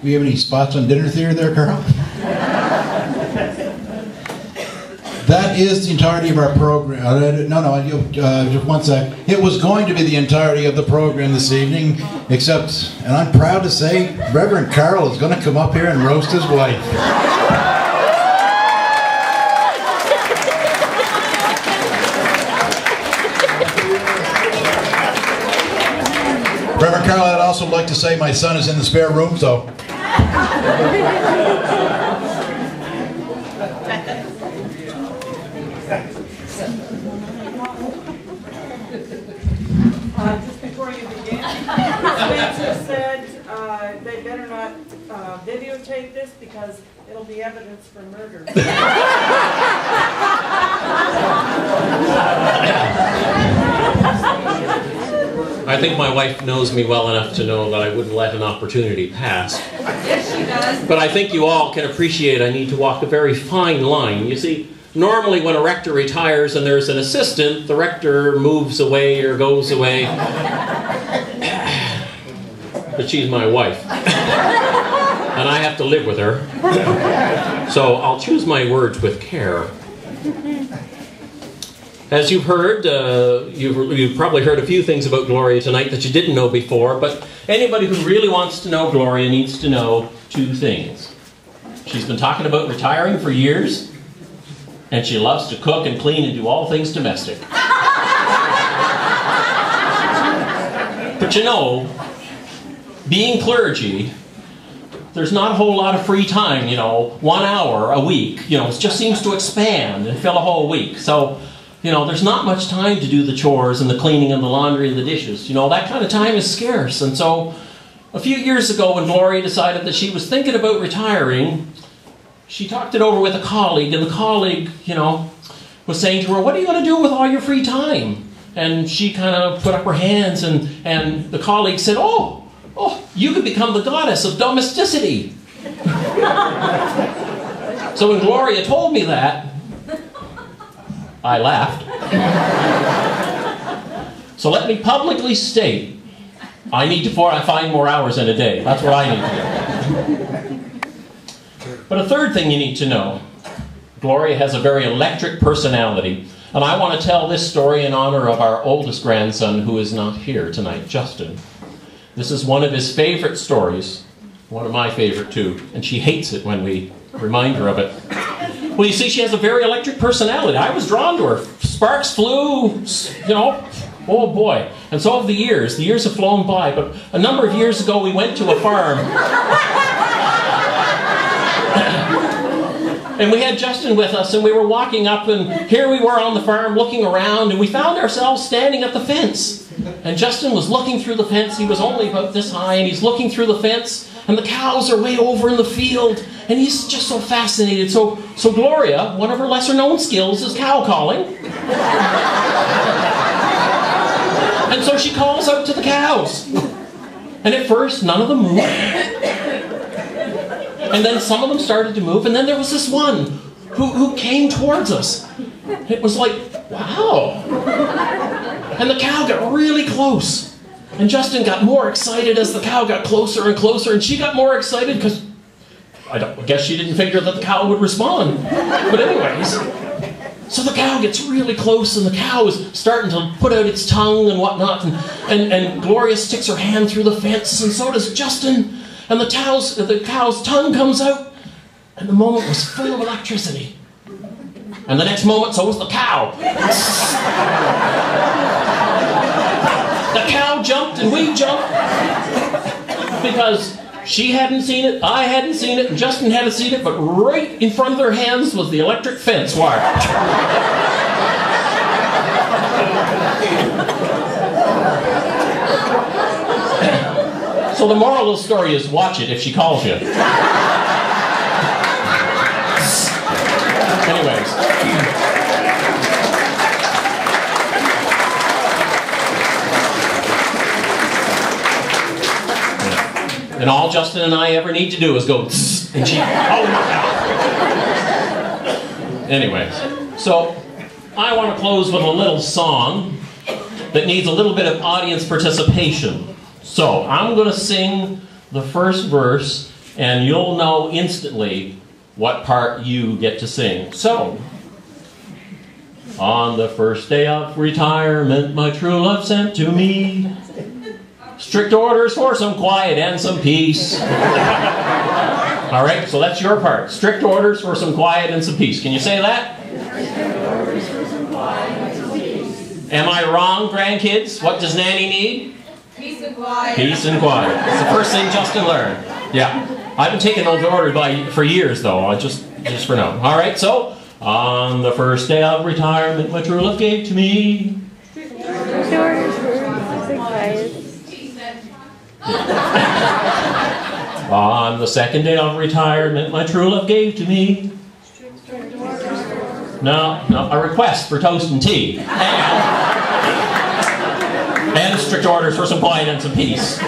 Do you have any spots on dinner theater there, Carl? That is the entirety of our program. Just one sec. It was going to be the entirety of the program this evening, except, and I'm proud to say, Reverend Carl is going to come up here and roast his wife. Reverend Carl, I'd also like to say my son is in the spare room, so. Just before you begin, Spencer said they better not videotape this because it'll be evidence for murder. I think my wife knows me well enough to know that I wouldn't let an opportunity pass. Yes, she does. But I think you all can appreciate I need to walk a very fine line. You see, normally when a rector retires and there's an assistant, the rector moves away or goes away. But she's my wife. And I have to live with her. So I'll choose my words with care. As you've heard, you've probably heard a few things about Gloria tonight that you didn't know before, but anybody who really wants to know Gloria needs to know two things. She's been talking about retiring for years, and she loves to cook and clean and do all things domestic. But you know, being clergy, there's not a whole lot of free time, 1 hour a week, it just seems to expand and fill a whole week. So, there's not much time to do the chores and the cleaning and the laundry and the dishes. That kind of time is scarce. And so, a few years ago when Glori decided that she was thinking about retiring, she talked it over with a colleague, and the colleague, was saying to her, what are you going to do with all your free time? And she kind of put up her hands, and the colleague said, oh, you could become the goddess of domesticity. So when Gloria told me that, I laughed. So let me publicly state, I need to find more hours in a day. That's what I need to do. But a third thing you need to know, Gloria has a very electric personality. And I want to tell this story in honor of our oldest grandson who is not here tonight, Justin. This is one of his favorite stories, one of my favorite too, and she hates it when we remind her of it. Well, you see, she has a very electric personality. I was drawn to her. Sparks flew, oh boy. And so have the years. The years have flown by, but a number of years ago we went to a farm. And we had Justin with us, and we were walking up, and here we were on the farm looking around, and we found ourselves standing at the fence. And Justin was looking through the fence. He was only about this high, and he's looking through the fence, and the cows are way over in the field, and he's just so fascinated. So Gloria, one of her lesser-known skills is cow calling. And so she calls out to the cows. And at first, none of them moved. And then some of them started to move, and then there was this one who came towards us. It was like, wow. And the cow got really close. And Justin got more excited as the cow got closer and closer, and she got more excited because I guess she didn't figure that the cow would respond. But anyways, so the cow gets really close, and the cow is starting to put out its tongue and whatnot, and Gloria sticks her hand through the fence, and so does Justin. And the cow's tongue comes out, and the moment was full of electricity. And the next moment, so was the cow. The cow jumped, and we jumped, because she hadn't seen it, I hadn't seen it, and Justin hadn't seen it, but right in front of their hands was the electric fence wire. So the moral of the story is watch it if she calls you. Anyways. And all Justin and I ever need to do is go tss, and she, oh my God. Anyways, so I want to close with a little song that needs a little bit of audience participation. So I'm going to sing the first verse, and you'll know instantly what part you get to sing. So, on the first day of retirement, my true love sent to me strict orders for some quiet and some peace. All right, so that's your part. Strict orders for some quiet and some peace. Can you say that? Strict orders for some quiet and some peace. Am I wrong, grandkids? What does Nanny need? Peace and quiet. Peace and quiet. It's the first thing Justin learned. Yeah. I've been taking those orders for years, though. Just for now. All right, so on the first day of retirement, my true love gave to me Orders for peace and quiet. On the second day of retirement, my true love gave to me a request for toast and tea. And strict orders for some quiet and some peace.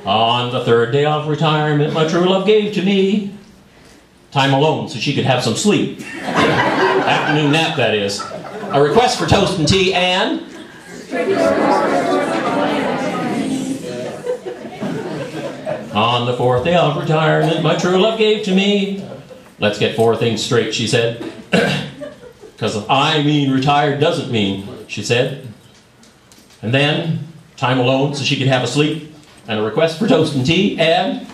On the third day of retirement, my true love gave to me time alone so she could have some sleep. Afternoon nap, that is. A request for toast and tea and on the fourth day of retirement, my true love gave to me. Let's get four things straight, she said. Because if I mean retired doesn't mean, she said. And then, time alone so she could have a sleep, and a request for toast and tea, and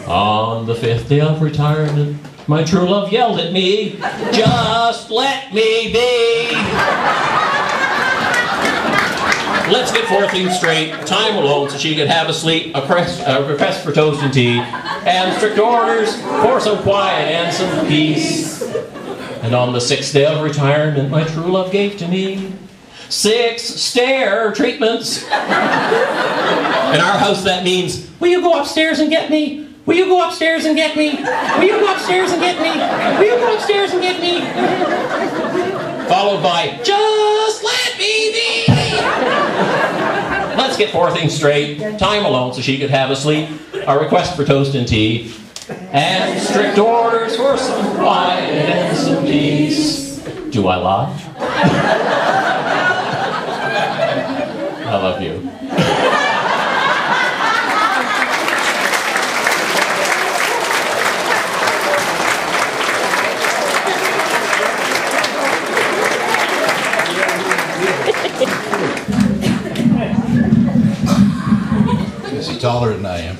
on the fifth day of retirement, my true love yelled at me, just let me be. Let's get four things straight. Time alone so she could have a sleep, a request for toast and tea, and strict orders for some quiet and some peace. And on the sixth day of retirement, my true love gave to me 6 stair treatments. In our house, that means, will you go upstairs and get me? Will you go upstairs and get me? Will you go upstairs and get me? Will you go upstairs and get me? Followed by, just let me be. Let's get four things straight. Time alone so she could have a sleep, a request for toast and tea, and strict orders for some quiet and some peace. Do I lie? I love you. Is he taller than I am?